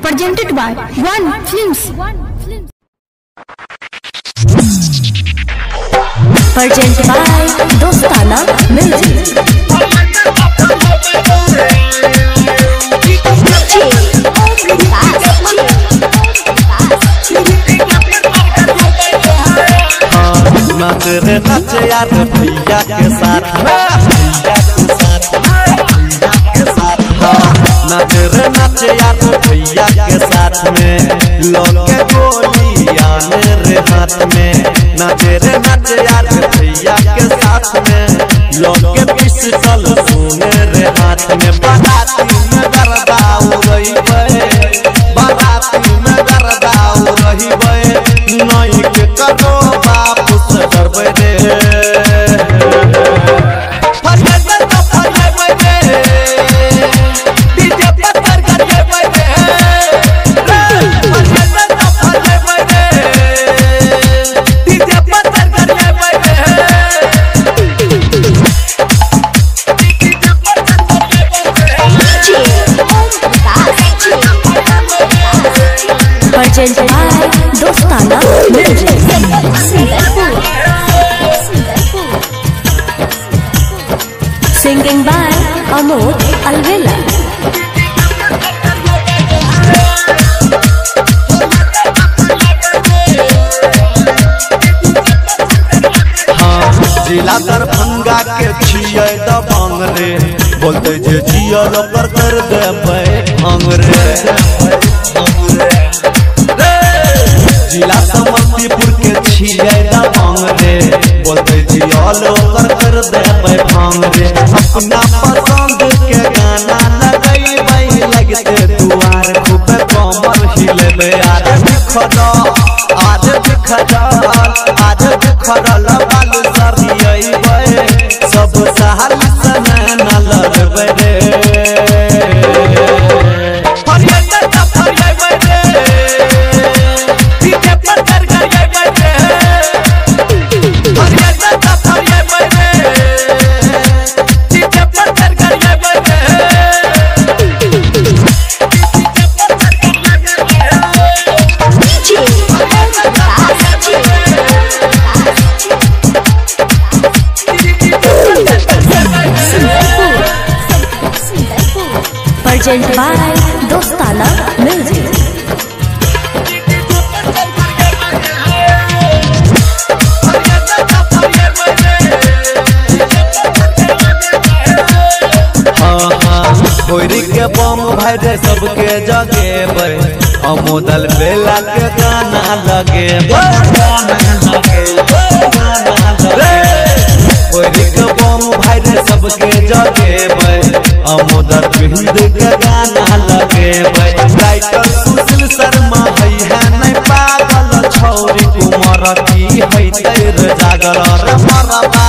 presented by One Films. Presented by Dostana Music. नाच रे नाच यार भैया के साथ नाच रे नाच यार भैया के साथ में लौके गोली आने रे हाथ में नाच रे नाच यार भैया के साथ में लौके पिस्टल सोने रे हाथ में बाराती में गरदा उड़ई बाराती में गरदा उड़ई नहीं के करो बाप से डरबे रे Presented by Dostana Music. Singing by Amod Alvela. जिला दरभंगा के छिए दबंग रे बोलते जे जियल पर कर देबै अंग रे जिला समस्तीपुर के छिए दबंग रे बोलते जियल पर कर देबै भांग रे अपना पसंद के गाना लगैबै लगते दुआर खूब कमर हिलेबै आज बिखरा बालू सरियै सब सहल समय न लड़बै रे Presented by Dostana Music. भोरी के बम भाई सबके जगेबै अमोदल बेला के गाना लगेबै भोरी के बम भाई सबके जगेबै अमोदल बिंद के गाना लगेबै राइटर सुशील शर्मा है नहीं पागल छौरी उमर की है तेर जागर मरबा